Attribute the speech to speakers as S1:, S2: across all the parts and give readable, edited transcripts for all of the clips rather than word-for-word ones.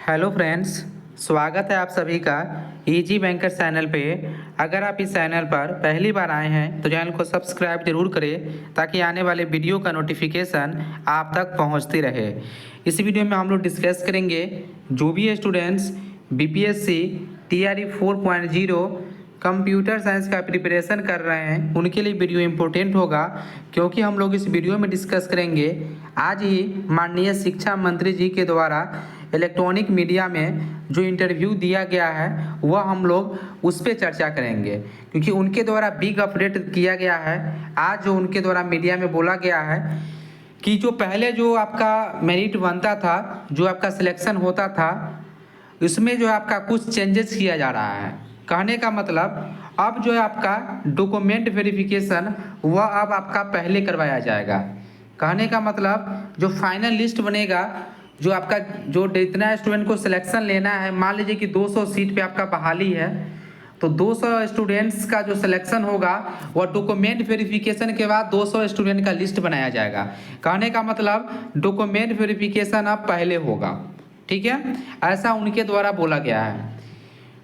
S1: Hello friends, स्वागत है आप सभी का इजी बैंकर चैनल पे। अगर आप इस चैनल पर पहली बार आए हैं तो चैनल को सब्सक्राइब जरूर करें ताकि आने वाले वीडियो का नोटिफिकेशन आप तक पहुंचती रहे। इस वीडियो में हम लोग डिस्कस करेंगे जो भी students BPSC TRE 4.0 computer science का प्रिपरेशन कर रहे हैं उनके लिए वीडियो इम्पोर्टेंट होगा, क्योंकि हम लोग इस वीडियो में डिस्कस करेंगे आज ही माननीय शिक्षा मंत्री जी के द्वारा इलेक्ट्रॉनिक मीडिया में जो इंटरव्यू दिया गया है वह हम लोग उस पर चर्चा करेंगे, क्योंकि उनके द्वारा बिग अपडेट किया गया है। आज जो उनके द्वारा मीडिया में बोला गया है कि जो पहले जो आपका मेरिट बनता था, जो आपका सिलेक्शन होता था, इसमें जो है आपका कुछ चेंजेस किया जा रहा है। कहने का मतलब अब जो है आपका डॉक्यूमेंट वेरिफिकेशन वह अब आपका पहले करवाया जाएगा। कहने का मतलब जो फाइनल लिस्ट बनेगा, जो आपका जो जितना स्टूडेंट को सिलेक्शन लेना है, मान लीजिए कि 200 सीट पे आपका बहाली है, तो 200 स्टूडेंट्स का जो सिलेक्शन होगा वह डॉक्यूमेंट वेरिफिकेशन के बाद 200 स्टूडेंट का लिस्ट बनाया जाएगा। कहने का मतलब डॉक्यूमेंट वेरिफिकेशन अब पहले होगा, ठीक है, ऐसा उनके द्वारा बोला गया है।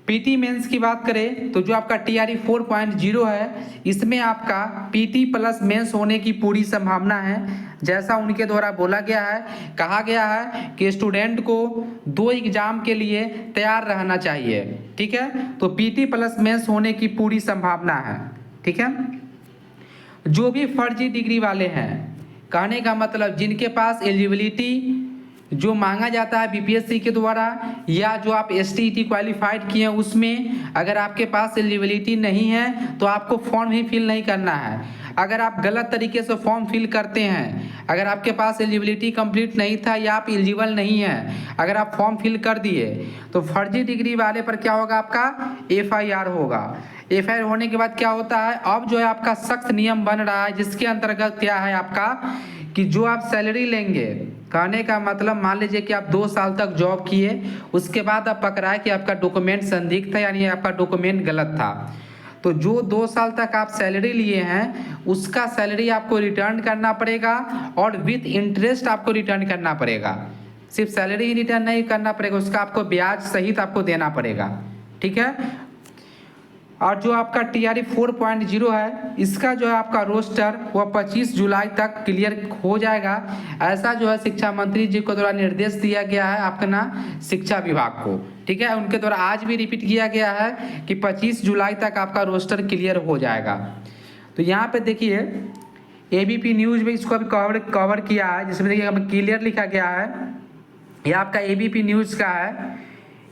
S1: पीटी मेंस की बात करें तो जो आपका टीआरई 4.0 है, इसमें आपका पीटी प्लस मेंस होने की पूरी संभावना है। जैसा उनके द्वारा बोला गया है, कहा गया है कि स्टूडेंट को 2 एग्जाम के लिए तैयार रहना चाहिए, ठीक है। तो पीटी प्लस मेंस होने की पूरी संभावना है, ठीक है। जो भी फर्जी डिग्री वाले हैं, कहने का मतलब जिनके पास एलिजिबिलिटी जो मांगा जाता है बीपीएससी के द्वारा, या जो आप एसटीईटी क्वालिफाइड किए हैं उसमें अगर आपके पास एलिजिबिलिटी नहीं है तो आपको फॉर्म ही फिल नहीं करना है। अगर आप गलत तरीके से फॉर्म फिल करते हैं, अगर आपके पास एलिजिबिलिटी कंप्लीट नहीं था या आप एलिजिबल नहीं हैं, अगर आप फॉर्म फिल कर दिए तो फर्जी डिग्री वाले पर क्या होगा, आपका एफआईआर होगा। एफआईआर होने के बाद क्या होता है, अब जो है आपका सख्त नियम बन रहा है, जिसके अंतर्गत क्या है आपका कि जो आप सैलरी लेंगे, कहने का मतलब मान लीजिए कि आप 2 साल तक जॉब किए, उसके बाद आप पकड़ाए कि आपका डॉक्यूमेंट संदिग्ध था, यानी आपका डॉक्यूमेंट गलत था, तो जो 2 साल तक आप सैलरी लिए हैं उसका सैलरी आपको रिटर्न करना पड़ेगा और विथ इंटरेस्ट आपको रिटर्न करना पड़ेगा। सिर्फ सैलरी ही रिटर्न नहीं करना पड़ेगा, उसका आपको ब्याज सहित आपको देना पड़ेगा, ठीक है। और जो आपका टीआरई 4.0 है, इसका जो है आपका रोस्टर वह 25 जुलाई तक क्लियर हो जाएगा। ऐसा जो है शिक्षा मंत्री जी को द्वारा निर्देश दिया गया है अपना शिक्षा विभाग को, ठीक है। उनके द्वारा आज भी रिपीट किया गया है कि 25 जुलाई तक आपका रोस्टर क्लियर हो जाएगा। तो यहाँ पे देखिए एबीपी न्यूज़ में इसको अभी कवर किया है, जिसमें देखिए क्लियर लिखा गया है। यह आपका एबीपी न्यूज़ का है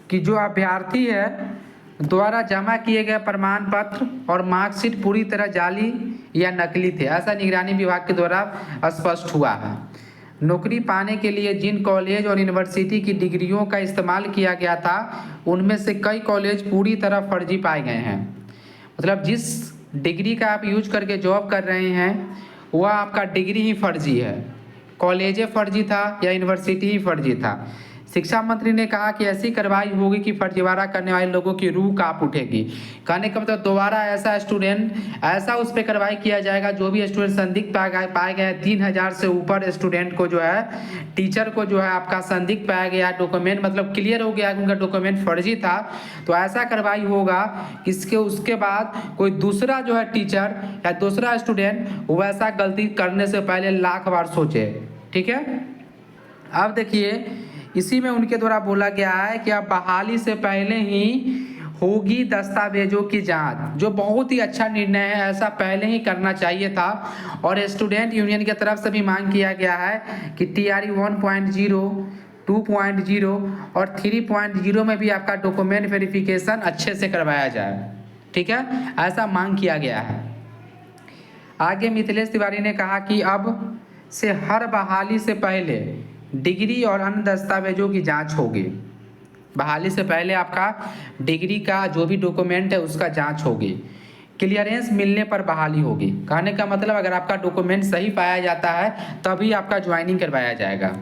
S1: कि जो अभ्यर्थी है द्वारा जमा किए गए प्रमाण पत्र और मार्कशीट पूरी तरह जाली या नकली थे, ऐसा निगरानी विभाग के द्वारा स्पष्ट हुआ है। नौकरी पाने के लिए जिन कॉलेज और यूनिवर्सिटी की डिग्रियों का इस्तेमाल किया गया था, उनमें से कई कॉलेज पूरी तरह फर्जी पाए गए हैं। मतलब जिस डिग्री का आप यूज करके जॉब कर रहे हैं वह आपका डिग्री ही फर्जी है, कॉलेज फर्जी था या यूनिवर्सिटी ही फर्जी था। शिक्षा मंत्री ने कहा कि ऐसी कार्रवाई होगी कि फर्जीवाड़ा करने वाले लोगों की रूह कांप उठेगी। कहने का मतलब दोबारा ऐसा स्टूडेंट ऐसा उस पर कार्रवाई किया जाएगा, जो भी स्टूडेंट संदिग्ध पाए गए 3000 से ऊपर स्टूडेंट को जो है, टीचर को जो है आपका संदिग्ध पाया गया, डॉक्यूमेंट मतलब क्लियर हो गया कि उनका डॉक्यूमेंट फर्जी था, तो ऐसा कार्रवाई होगा इसके उसके बाद कोई दूसरा जो है टीचर या दूसरा स्टूडेंट वैसा गलती करने से पहले लाख बार सोचे, ठीक है। अब देखिए इसी में उनके द्वारा बोला गया है कि अब बहाली से पहले ही होगी दस्तावेजों की जांच, जो बहुत ही अच्छा निर्णय है, ऐसा पहले ही करना चाहिए था। और स्टूडेंट यूनियन की तरफ से भी मांग किया गया है कि टीआरई 1.0, 2.0 और 3.0 में भी आपका डॉक्यूमेंट वेरिफिकेशन अच्छे से करवाया जाए, ठीक है, ऐसा मांग किया गया है। आगे मिथिलेश तिवारी ने कहा कि अब से हर बहाली से पहले डिग्री और अन्य दस्तावेजों की जांच होगी। बहाली से पहले आपका डिग्री का जो भी डॉक्यूमेंट है उसका जांच होगी। क्लियरेंस मिलने पर बहाली होगी। कहने का मतलब अगर आपका डॉक्यूमेंट सही पाया जाता है तभी आपका ज्वाइनिंग करवाया जाएगा।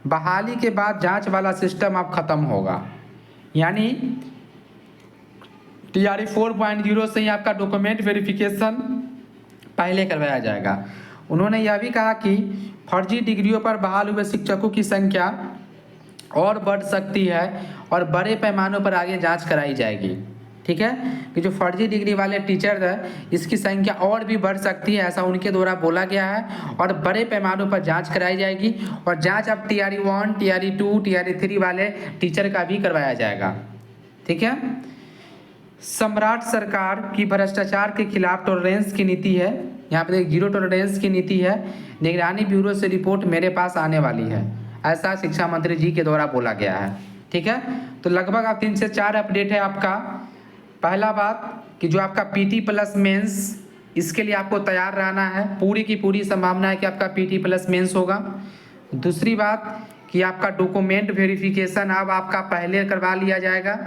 S1: बहाली के बाद जांच वाला सिस्टम अब खत्म होगा, यानी टीआरई 4.0 से ही आपका डॉक्यूमेंट वेरिफिकेशन पहले करवाया जाएगा। उन्होंने यह भी कहा कि फर्जी डिग्रियों पर बहाल हुए शिक्षकों की संख्या और बढ़ सकती है और बड़े पैमानों पर आगे जांच कराई जाएगी। ठीक है, कि जो फर्जी डिग्री वाले टीचर है इसकी संख्या और भी बढ़ सकती है, ऐसा उनके द्वारा बोला गया है, और बड़े पैमानों पर जांच कराई जाएगी। और जांच अब TRE 1, TRE 2, TRE 3 वाले टीचर का भी करवाया जाएगा। ठीक है, सम्राट सरकार की भ्रष्टाचार के खिलाफ टॉलरेंस की नीति है, यहाँ पे जीरो टॉलरेंस की नीति है। निगरानी ब्यूरो से रिपोर्ट मेरे पास आने वाली है, ऐसा शिक्षा मंत्री जी के द्वारा बोला गया है। ठीक है, तो लगभग आप 3 से 4 अपडेट है आपका। पहला बात कि जो आपका PT प्लस मेंस, इसके लिए आपको तैयार रहना है, पूरी की पूरी संभावना है कि आपका PT प्लस मेंस होगा। दूसरी बात कि आपका डॉक्यूमेंट वेरिफिकेशन अब आपका पहले करवा लिया जाएगा,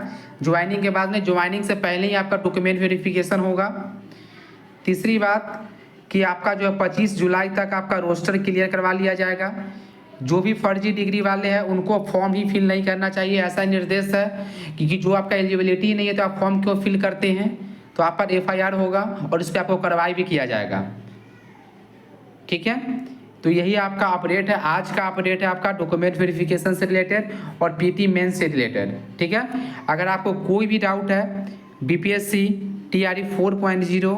S1: ज्वाइनिंग के बाद में, ज्वाइनिंग से पहले ही आपका डॉक्यूमेंट वेरिफिकेशन होगा। तीसरी बात कि आपका जो है 25 जुलाई तक आपका रोस्टर क्लियर करवा लिया जाएगा। जो भी फर्जी डिग्री वाले हैं उनको फॉर्म ही फिल नहीं करना चाहिए, ऐसा निर्देश है, क्योंकि जो आपका एलिजिबिलिटी नहीं है तो आप फॉर्म क्यों फिल करते हैं, तो आप पर FIR होगा और इस पर आपको कार्रवाई भी किया जाएगा। ठीक है, तो यही आपका अपडेट है, आज का अपडेट है आपका डॉक्यूमेंट वेरिफिकेशन से रिलेटेड और PT मेंस से रिलेटेड। ठीक है, अगर आपको कोई भी डाउट है BPSC TRE 4.0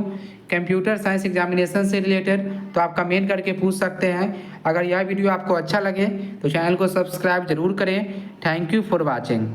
S1: computer science examination से रिलेटेड तो आप कमेंट करके पूछ सकते हैं। अगर यह वीडियो आपको अच्छा लगे तो चैनल को सब्सक्राइब जरूर करें। Thank you for watching.